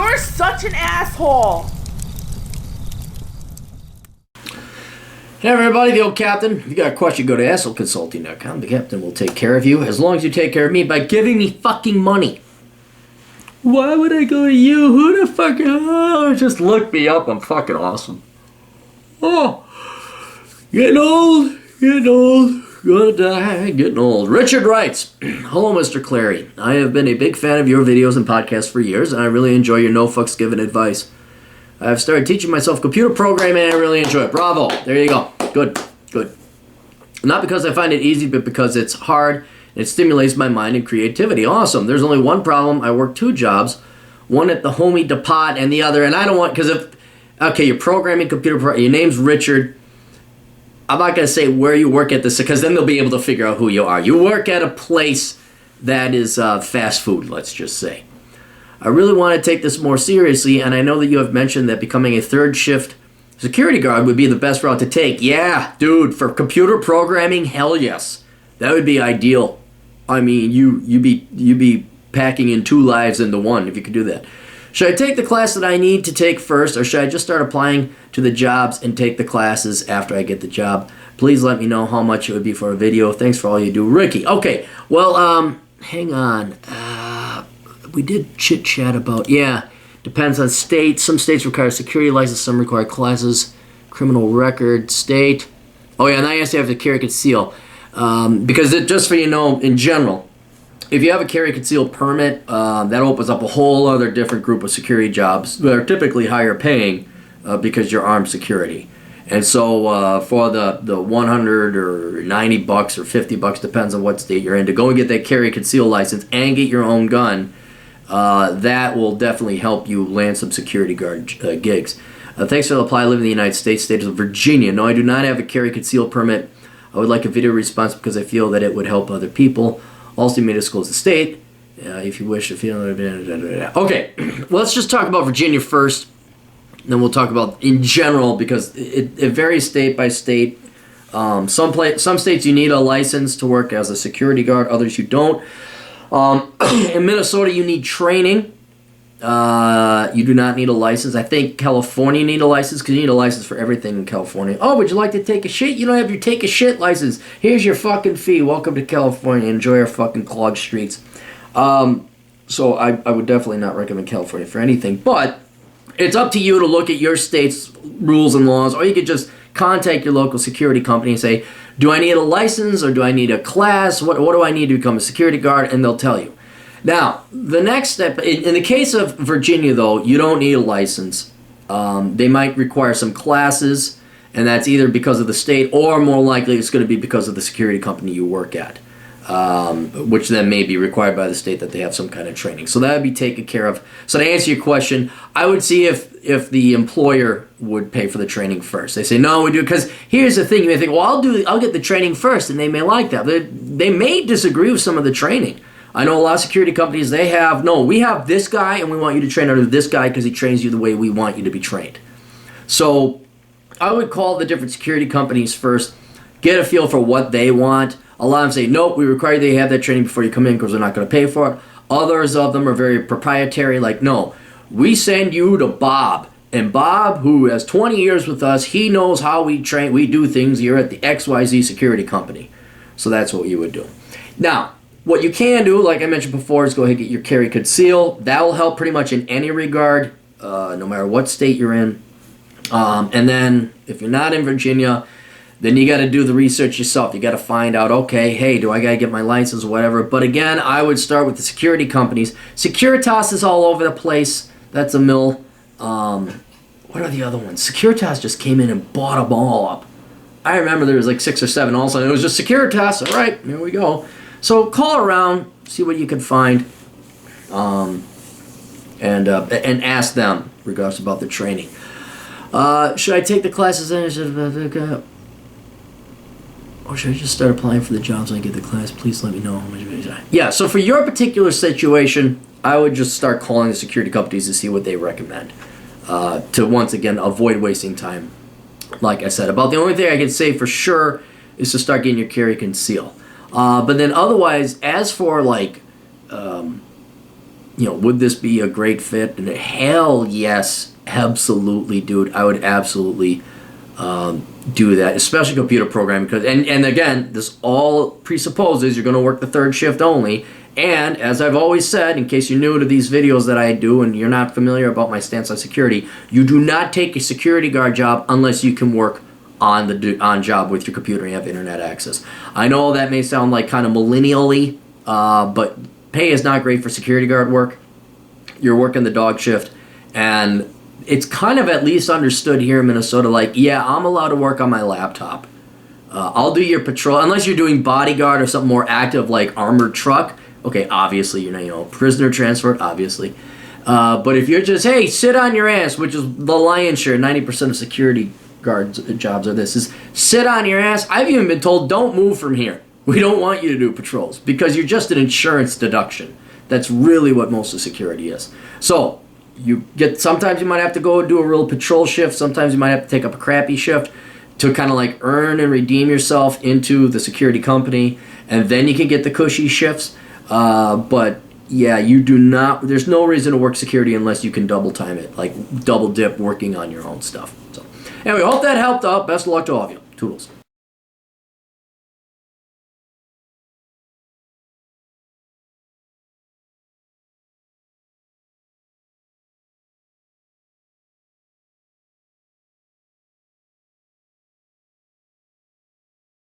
You're such an asshole. Hey everybody, the old captain. If you got a question, go to assholeconsulting.com. The captain will take care of you as long as you take care of me by giving me fucking money. Why would I go to you? Who the fuck? Oh, just look me up. I'm fucking awesome. Oh, getting old. Gonna die, getting old. Richard writes, hello, Mr. Clary. I have been a big fan of your videos and podcasts for years, and I really enjoy your no fucks given advice. I've started teaching myself computer programming, and I really enjoy it. Bravo. There you go. Good. Not because I find it easy, but because it's hard, and it stimulates my mind and creativity. Awesome. There's only one problem. I work 2 jobs, one at the Homey Depot and the other, and I don't want, because if, okay, you're programming your name's Richard. I'm not going to say where you work at this, because then they'll be able to figure out who you are. You work at a place that is fast food, let's just say. I really want to take this more seriously, and I know that you have mentioned that becoming a 3rd shift security guard would be the best route to take. Yeah, dude, for computer programming, hell yes. That would be ideal. I mean, you'd be packing in 2 lives into one if you could do that. Should I take the class that I need to take first, or should I just start applying to the jobs and take the classes after I get the job? Please let me know how much it would be for a video. Thanks for all you do, Ricky. Okay, well, hang on. We did chit-chat about, depends on state. Some states require security license, some require classes, criminal record, state. Oh yeah, and I asked you if you have to carry conceal. Because just so you know, in general, if you have a carry conceal permit, that opens up a whole other different group of security jobs that are typically higher paying because you're armed security. And so for the 100 or 90 bucks or 50 bucks, depends on what state you're in, to go and get that carry conceal license and get your own gun, that will definitely help you land some security guard gigs. Thanks for the apply. I live in the United States, state of Virginia. No, I do not have a carry conceal permit. I would like a video response because I feel that it would help other people. Also, you may disclose the state if you wish. If you don't, okay, well, let's just talk about Virginia first. Then we'll talk about in general, because it varies state by state. Some states you need a license to work as a security guard. Others you don't. In Minnesota, you need training. You do not need a license. I think California need a license, because you need a license for everything in California. Oh, would you like to take a shit? You don't have your take a shit license. Here's your fucking fee. Welcome to California. Enjoy our fucking clogged streets. So I would definitely not recommend California for anything. But it's up to you to look at your state's rules and laws, or you could just contact your local security company and say, do I need a license, or do I need a class? What do I need to become a security guard? And they'll tell you. Now, the next step, in the case of Virginia, though, you don't need a license. They might require some classes, and that's either because of the state, or more likely it's going to be because of the security company you work at, which then may be required by the state that they have some kind of training. So that would be taken care of. So to answer your question, I would see if the employer would pay for the training first. They say, no, we do, because here's the thing. You may think, well, I'll get the training first, and they may like that. They may disagree with some of the training. I know a lot of security companies, we have this guy, and we want you to train under this guy because he trains you the way we want you to be trained. So I would call the different security companies first, get a feel for what they want. A lot of them say, nope, we require that you have that training before you come in because we're not going to pay for it. Others of them are very proprietary, like, no, we send you to Bob. And Bob, who has 20 years with us, he knows how we do things here at the XYZ security company. So that's what you would do. Now, what you can do, like I mentioned before, is go ahead and get your carry conceal. That will help pretty much in any regard, no matter what state you're in. And then, if you're not in Virginia, then you got to do the research yourself. You got to find out, okay, hey, do I got to get my license or whatever? But again, I would start with the security companies. Securitas is all over the place. That's a mill. What are the other ones? Securitas just came in and bought them all up. I remember there was like 6 or 7. All of a sudden, it was just Securitas. All right, here we go. So call around, see what you can find, and ask them regardless about the training. Should I take the classes in? Or should I just start applying for the jobs when I get the class? Please let me know how much it is. Yeah, so for your particular situation, I would just start calling the security companies to see what they recommend. To, once again, avoid wasting time. Like I said, about the only thing I can say for sure is to start getting your carry conceal. But then otherwise, as for like would this be a great fit? And hell yes, absolutely, dude. I would absolutely do that, especially computer programming. Because and again, this all presupposes you're going to work the third shift only. And as I've always said, in case you're new to these videos that I do and you're not familiar about my stance on security, you do not take a security guard job unless you can work on job with your computer and you have internet access. I know that may sound like kind of millennial-y, but pay is not great for security guard work. You're working the dog shift, and it's kind of at least understood here in Minnesota, like, yeah, I'm allowed to work on my laptop. I'll do your patrol, unless you're doing bodyguard or something more active like armored truck. Okay, obviously, prisoner transfer, obviously. But if you're just, hey, sit on your ass, which is the lion's share, 90% of security guards jobs are this, is sit on your ass. I've even been told, don't move from here. We don't want you to do patrols because you're just an insurance deduction. That's really what most of security is. So sometimes you might have to go do a real patrol shift. Sometimes you might have to take up a crappy shift to kind of like earn and redeem yourself into the security company, and then you can get the cushy shifts. But yeah, there's no reason to work security unless you can double time it, like double dip working on your own stuff. So anyway, hope that helped out. Best of luck to all of you. Toodles.